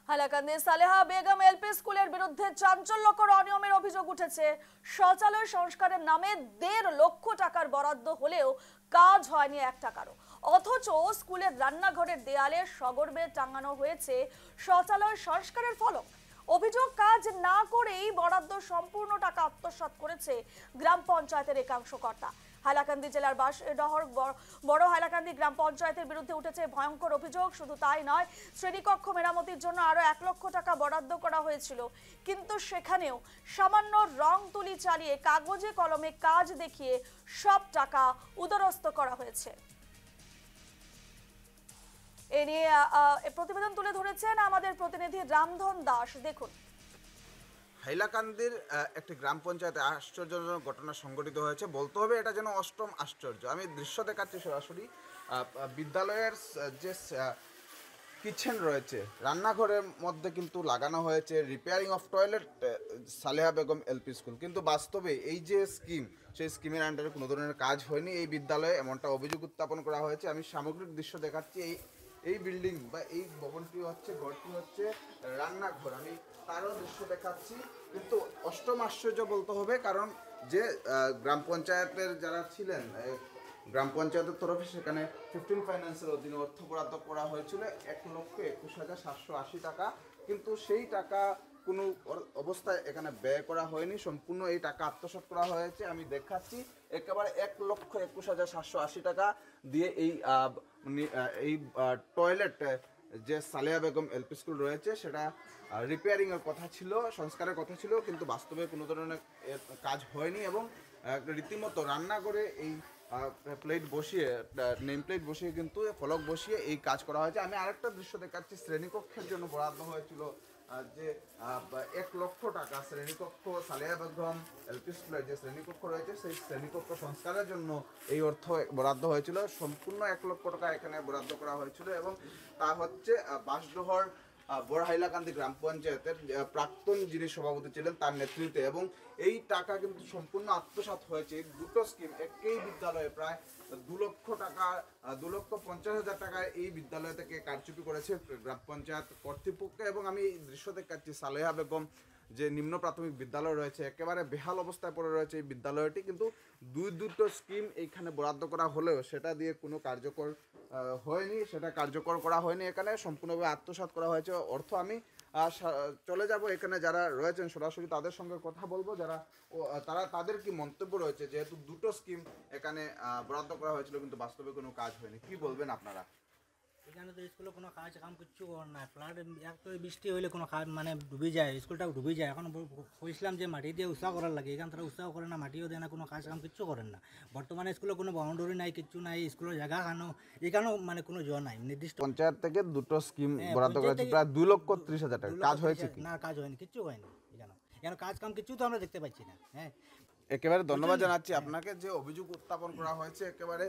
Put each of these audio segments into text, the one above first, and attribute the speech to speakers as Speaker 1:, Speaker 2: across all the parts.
Speaker 1: Hailakandi Saleha Begum LP স্কুলের বিরুদ্ধে চাঞ্চল্যকর অনিয়মের অভিযোগ উঠেছে। শৌচালয় সংস্কারের নামে 1.5 লক্ষ টাকার বরাদ্দ হলেও কাজ হয়নি 1 টাকারও। অথচ স্কুলের রান্নাঘরের দেয়ালে সগর্বে টাঙানো হয়েছে শৌচালয় সংস্কারের ফলক। অভিযোগ, কাজ না করেই বরাদ্দ সম্পূর্ণ টাকা আত্মসাৎ করেছে গ্রাম পঞ্চায়েতের একাংশ কর্তা। হাইলাকান্দি জেলার বাঁশডহর বড় হাইলাকান্দি গ্রাম পঞ্চায়েতের বিরুদ্ধে উঠেছে ভয়ঙ্কর অভিযোগ। শুধু তাই নয়, শ্রেণীকক্ষ মেরামতির জন্য আরো 1 লক্ষ টাকা বরাদ্দ করা হয়েছিল, কিন্তু সেখানেও সামান্য রং তুলি চালিয়ে কাগজে কলমে কাজ দেখিয়ে সব টাকা উদরস্ত করা হয়েছে। এ নিয়ে প্রতিবেদন তুলে ধরেছেন আমাদের প্রতিনিধি রামধন দাস। দেখুন,
Speaker 2: হাইলাকান্দির একটি গ্রাম পঞ্চায়েতে আশ্চর্যজনক ঘটনা সংঘটিত হয়েছে। বলতে হবে এটা যেন অষ্টম আশ্চর্য। আমি দৃশ্য দেখাচ্ছি সরাসরি। বিদ্যালয়ের যে কিচেন রয়েছে, রান্নাঘরের মধ্যে কিন্তু লাগানো হয়েছে repairing of toilet Saleha Begum LP school, কিন্তু বাস্তবে এই যে স্কিম, সেই স্কিমের আন্ডারে কোনো ধরনের কাজ হয়নি এই বিদ্যালয়ে, এমনটা অভিযোগ উত্থাপন করা হয়েছে। আমি সামগ্রিক দৃশ্য দেখাচ্ছি। এই বিল্ডিং বা এই ভবনটি হচ্ছে, ঘরটি হচ্ছে রান্নাঘর। আমি তারও দৃশ্য দেখাচ্ছি। কিন্তু অষ্টম আশ্চর্য বলতে হবে, কারণ যে গ্রাম পঞ্চায়েতের যারা ছিলেন, গ্রাম পঞ্চায়েতের তরফে সেখানে 15 ফাইন্যান্সের অধীনে অর্থ বরাদ্দ করা হয়েছিল 1,21,780 টাকা, কিন্তু সেই টাকা কোনো অবস্থায় এখানে ব্যয় করা হয়নি। সম্পূর্ণ এই টাকা আত্মসাৎ করা হয়েছে। আমি দেখাচ্ছি একেবারে 1,21,780 টাকা দিয়ে এই টয়লেট যে সালেহা বেগম এলপি স্কুল রয়েছে সেটা রিপেয়ারিংয়ের কথা ছিল, সংস্কারের কথা ছিল, কিন্তু বাস্তবে কোনো ধরনের কাজ হয়নি। এবং রীতিমতো রান্না করে এই প্লেট বসিয়ে, নেম প্লেট বসিয়ে, কিন্তু ফলক বসিয়ে এই কাজ করা হয়েছে। আমি আরেকটা দৃশ্য দেখাচ্ছি। শ্রেণীকক্ষের জন্য বরাদ্দ হয়েছিল যে 1 লক্ষ টাকা, শ্রেণীকক্ষ সালেহা বেগম এলপি স্কুলের যে শ্রেণীকক্ষ রয়েছে সেই শ্রেণীকক্ষ সংস্কারের জন্য এই অর্থ বরাদ্দ হয়েছিল। সম্পূর্ণ 1 লক্ষ টাকা এখানে বরাদ্দ করা হয়েছিল, এবং তা হচ্ছে বাঁশডহর বড় হাইলাকান্দি গ্রাম পঞ্চায়েতের প্রাক্তন যিনি সভাপতি ছিলেন তার নেতৃত্বে। এবং এই টাকা কিন্তু সম্পূর্ণ আত্মসাৎ হয়েছে। দুটো স্কিম একই বিদ্যালয়ে প্রায় 2 লক্ষ টাকা, 2,50,000 টাকায় এই বিদ্যালয় থেকে কারচুপি করেছে গ্রাম পঞ্চায়েত কর্তৃপক্ষ। এবং আমি এই দৃশ্য দেখাচ্ছি, সালেহা বেগম যে নিম্ন প্রাথমিক বিদ্যালয় রয়েছে একেবারে বেহাল অবস্থায় পড়ে রয়েছে এই বিদ্যালয়টি, কিন্তু দুটো স্কিম এইখানে বরাদ্দ করা হলেও সেটা দিয়ে কোনো কার্যকর হয়নি, সেটা কার্যকর করা হয়নি। এখানে সম্পূর্ণভাবে আত্মসাৎ করা হয়েছে অর্থ। আমি চলে যাব এখানে যারা রয়েছেন সরাসরি তাদের সঙ্গে কথা বলবো, যারা তাদের কি মন্তব্য রয়েছে, যেহেতু দুটো স্কিম এখানে বরাদ্দ করা হয়েছিল কিন্তু বাস্তবে কোনো কাজ হয়নি। কি বলবেন আপনারা?
Speaker 3: এখানে তো স্কুলে কোনো কাজ কাম কিচ্ছু করার না। ফ্লাড এক তো বৃষ্টি হইলে কোনো কাজ মানে ডুবে যায়, স্কুলটাও ডুবে যায়। এখন কইছিলাম যে মাটি দিয়ে উৎসাহ করার লাগে, এখান তারা উৎসাহ করে না, মাটিও দেয় না, কোনো কাজ কাম কিচ্ছু করেন না। বর্তমানে স্কুলে কোনো বাউন্ডারি নাই, কিচ্ছু নাই, স্কুলের জায়গা খানো এখানেও মানে কোনো জোর নাই। নির্দিষ্ট
Speaker 2: পঞ্চায়েত থেকে দুটো স্কিম বরাদ্দ করা হয়েছে প্রায় 2,30,000 টাকা। কাজ হয়েছে কি?
Speaker 3: না, কাজ হয়নি, কিচ্ছু হয়নি। এখানে কাজ কাম কিচ্ছু তো আমরা দেখতে পাচ্ছি না। হ্যাঁ,
Speaker 2: একেবারে ধন্যবাদ জানাচ্ছি আপনাকে। যে অভিযোগ উত্থাপন করা হয়েছে একেবারে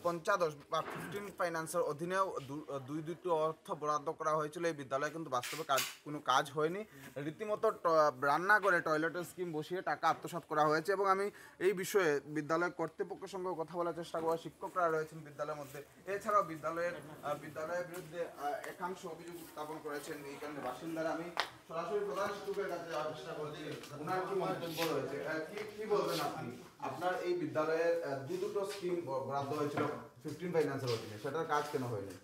Speaker 2: পঞ্চাদশ বা 15 ফাইন্যান্সের অধীনেও দুটো অর্থ বরাদ্দ করা হয়েছিল এই বিদ্যালয়ে, কিন্তু বাস্তবে কোনো কাজ হয়নি। রীতিমতো রান্না করে টয়লেটের স্কিম বসিয়ে টাকা আত্মসাৎ করা হয়েছে। এবং আমি এই বিষয়ে বিদ্যালয় কর্তৃপক্ষের সঙ্গে কথা বলার চেষ্টা করব। শিক্ষকরা রয়েছেন বিদ্যালয়ের মধ্যে, এছাড়াও বিদ্যালয়ের বিরুদ্ধে একাংশ অভিযোগ উত্থাপন করেছেন এইখানে বাসিন্দারা। আমি সরাসরি প্রধান শিক্ষকের কাছে যাওয়ার চেষ্টা করছি, ওনার কি মন্তব্য রয়েছে, কি বলবেন আপনি? আপনার এই বিদ্যালয়ে দুটো স্কিম বরাদ্দ হয়েছিল 15 ফাইন্যান্সের অধীনে, সেটার কাজ কেন হয়নি?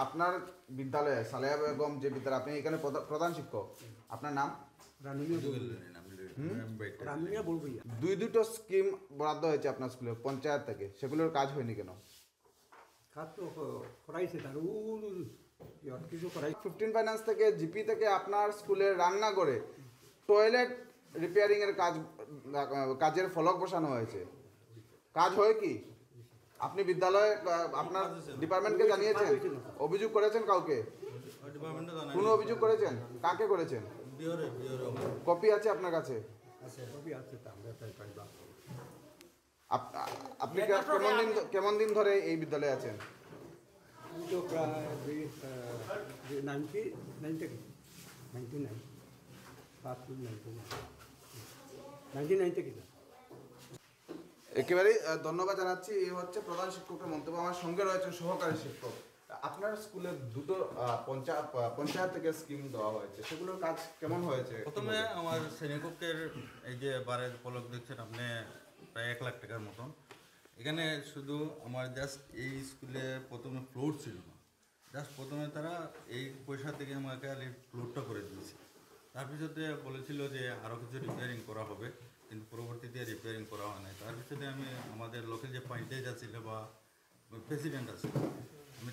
Speaker 2: আপনার বিদ্যালয়ে সালেহা বেগম যে বিদ্যালয়, আপনি এখানে প্রধান শিক্ষক, আপনার নাম? দুটো স্কিম বরাদ্দ হয়েছে আপনার স্কুলে পঞ্চায়েত থেকে, সেগুলোর কাজ হয়নি কেন? 15 ফাইন্যান্স থেকে, জিপি থেকে আপনার স্কুলের রান্না করে টয়লেট রিপেয়ারিং এর কাজের ফলক বসানো হয়েছে। কাজ হয় কি? আপনি বিদ্যালয়ে আপনার ডিপার্টমেন্টকে জানিয়েছেন? অভিযোগ করেছেন কাউকে? কোনো অভিযোগ করেছেন? কাকে করেছেন? কপি আছে আপনার কাছে? আপনি কেমন দিন ধরে এই বিদ্যালয়ে আছেন? একেবারেই ধন্যবাদ জানাচ্ছি। এই হচ্ছে প্রধান শিক্ষকের মন্তব্য। আমার সঙ্গে রয়েছেন সহকারী শিক্ষক। আপনার স্কুলে দুটো পঞ্চায়েত থেকে স্কিম দেওয়া হয়েছে, সেগুলোর কাজ কেমন হয়েছে?
Speaker 4: প্রথমে আমার শ্রেণীকক্ষের এই যে বারের ফলক দেখছেন আপনি প্রায় 1 লাখ টাকার মতন। এখানে শুধু আমার জাস্ট এই স্কুলে প্রথমে ফ্লোর ছিল না, জাস্ট প্রথমে তারা এই পয়সা থেকে আমাকে আর এই ফ্লোরটা করে দিয়েছে। তার পিছনে বলেছিল যে আরও কিছু রিপেয়ারিং করা হবে, কিন্তু পরবর্তীতে রিপেয়ারিং করা হয় নাই। তার পিছনে আমি আমাদের লোকাল যে পঞ্চায়েত আছিল বা প্রেসিডেন্ট আছে, আমি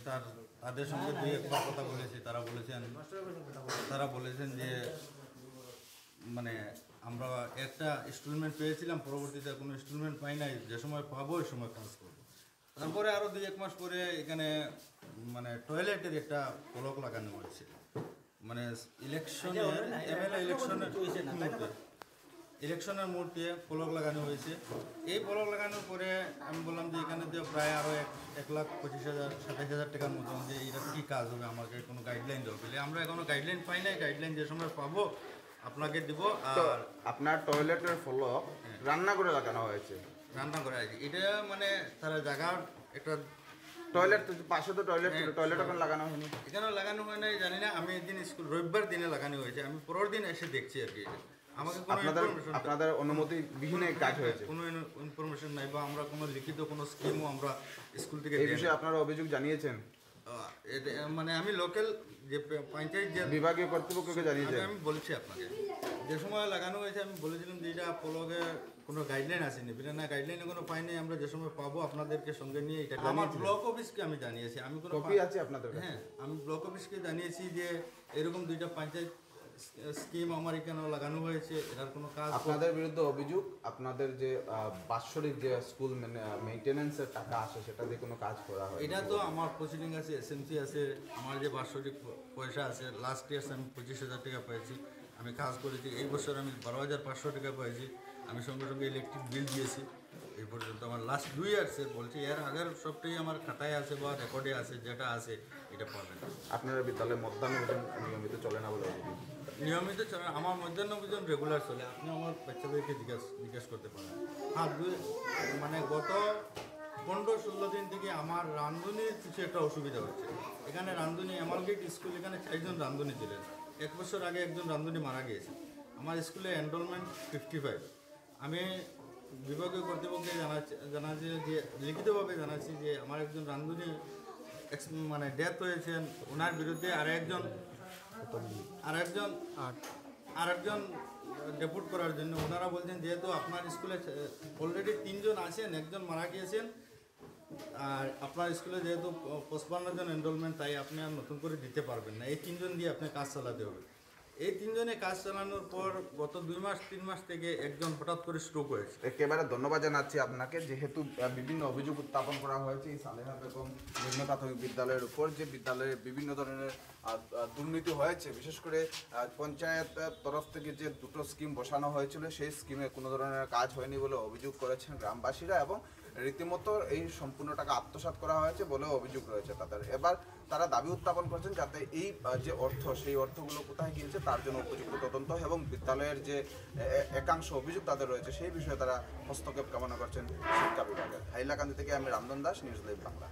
Speaker 4: তাদের সঙ্গে দুই একবার কথা বলেছি। তারা বলেছেন যে মানে আমরা একটা ইনস্টলমেন্ট পেয়েছিলাম, পরবর্তীতে কোনো ইনস্টলমেন্ট পাই নাই, যে সময় পাবো ওই সময় কাজ করবো। তারপরে আরও 2-1 মাস পরে এখানে মানে টয়লেটের একটা ফলক লাগানো হয়েছে, মানে ইলেকশনের মুহূর্তে ফলক লাগানো হয়েছে। এই ফলক লাগানোর পরে আমি বললাম যে এখানে যে প্রায় আরও 1,25,000-27,000 টাকার মতন, যে এটা কী কাজ হবে, আমাকে কোনো গাইডলাইন দেওয়া পেলে। আমরা এখনো গাইডলাইন পাই নাই, গাইডলাইন যে সময় পাবো আপনাকে দিব।
Speaker 2: তো
Speaker 4: আর
Speaker 2: আপনার টয়লেটের ফলক রান্না করে লাগানো হয়েছে,
Speaker 4: রান্না করে আছে এটা, মানে তারা জায়গার একটা
Speaker 2: টয়লেট পাশে তো টয়লেট ছিল, টয়লেট এখন লাগানো হয়নি।
Speaker 4: এখানেও লাগানো হয় নাই জানি না। আমি একদিন স্কুল রবিবার দিনে লাগানো হয়েছে, আমি পরের দিন এসে দেখছি আর কি। আমাকে কোনো ইনফরমেশন,
Speaker 2: আপনাদের অনুমতি বিহীনে কাজ হয়েছে,
Speaker 4: কোনো ইনফরমেশন নাই, বা আমরা কোনো লিখিত কোনো স্কিমও আমরা স্কুল থেকে
Speaker 2: এই বিষয়ে আপনারা অভিযোগ জানিয়েছেন?
Speaker 4: মানে আমি লোকাল যে পঞ্চায়েত যে
Speaker 2: বিভাগীয় কর্তৃপক্ষকে জানিয়েছেন?
Speaker 4: আমি বলছি আপনাকে, যে সময় লাগানো হয়েছে আমি বলেছিলাম যে এটা পলকে কোনো গাইডলাইন আসেনি, বিনা গাইডলাইনে কোনো পাইনি। আমরা যে সময় পাবো আপনাদেরকে সঙ্গে নিয়ে এটা আমার ব্লক অফিসকে আমি জানিয়েছি। আমি কোনো
Speaker 2: কপি আছে আপনাদের কাছে?
Speaker 4: হ্যাঁ, আমি ব্লক অফিসকে জানিয়েছি যে এরকম 2টা পঞ্চায়েত স্কিম আমার এখানে লাগানো হয়েছে, এটার কোনো কাজ।
Speaker 2: আপনাদের বিরুদ্ধে অভিযোগ আপনাদের যে বাৎসরিক যে স্কুল মেইনটেনেন্সের টাকা আসে সেটা দিয়ে কোনো কাজ করা হয়?
Speaker 4: এটা তো আমার প্রসিডিং আছে, এসএমসি আছে, আমার যে বাৎসরিক পয়সা আছে। লাস্ট ইয়ার আমি 25,000 টাকা পেয়েছি, আমি কাজ করেছি। এই বছর আমি 12,500 টাকা পেয়েছি, আমি সঙ্গে সঙ্গে ইলেকট্রিক বিল দিয়েছি। এই পর্যন্ত আমার লাস্ট 2 ইয়ার্সে বলছি, এর আগের সবটাই আমার খাতায় আছে বা রেকর্ডে আছে, যেটা আছে এটা পাবেন।
Speaker 2: আপনারা বিদ্যালয়ে মধ্যাহ্ন ভোজন নিয়মিত চলে না বলে অভিযোগ?
Speaker 4: নিয়মিত চলে, আমার মধ্যাহ্ন ভোজন রেগুলার চলে। আপনি আমার বাচ্চাদেরকে জিজ্ঞেস করতে পারেন। হ্যাঁ, মানে গত 15-16 দিন থেকে আমার রাঁধুনির কিছু একটা অসুবিধা হচ্ছে। এখানে রাঁধুনি, অ্যামালগেট স্কুল, এখানে 4 জন রাঁধুনি ছিলেন। 1 বছর আগে একজন রাঁধুনি মারা গিয়েছে। আমার স্কুলে এনরোলমেন্ট 55। আমি বিভাগীয় কর্তৃপক্ষকে জানাচ্ছি যে লিখিতভাবে জানাচ্ছি যে আমার একজন রাঁধুনি মানে ডেথ হয়েছেন, ওনার বিরুদ্ধে আরেকজন ডেপুট করার জন্য। ওনারা বলছেন যেহেতু আপনার স্কুলে অলরেডি 3 জন আছেন, একজন মারা গিয়েছেন, আর আপনার স্কুলে যেহেতু 55 জন এনরোলমেন্ট, তাই আপনি আর নতুন করে দিতে পারবেন না। এই 3 জন দিয়ে আপনি কাজ চালাতে হবে। এই 3 জনে কাজ চালানোর পর গত 2-3 মাস থেকে একজন হঠাৎ করে স্ট্রোক হয়েছে।
Speaker 2: একেবারে ধন্যবাদ জানাচ্ছি আপনাকে, যেহেতু বিভিন্ন অভিযোগ উত্থাপন করা হয়েছে এই সালেহা বেগম নিম্ন প্রাথমিক বিদ্যালয়ের উপর, যে বিদ্যালয়ে বিভিন্ন ধরনের দুর্নীতি হয়েছে। বিশেষ করে পঞ্চায়েত তরফ থেকে যে 2টো স্কিম বসানো হয়েছিল, সেই স্কিমে কোনো ধরনের কাজ হয়নি বলে অভিযোগ করেছেন গ্রামবাসীরা, এবং রীতিমতো এই সম্পূর্ণ টাকা আত্মসাৎ করা হয়েছে বলেও অভিযোগ রয়েছে তাদের। এবার তারা দাবি উত্থাপন করছেন যাতে এই যে অর্থ, সেই অর্থগুলো কোথায় গিয়েছে তার জন্য উপযুক্ত তদন্ত, এবং বিদ্যালয়ের যে একাংশ অভিযোগ তাদের রয়েছে সেই বিষয়ে তারা হস্তক্ষেপ কামনা করছেন শিক্ষা বিভাগের। হাইলাকান্দি থেকে আমি রামদন দাস, নিউজ লাইভ বাংলা।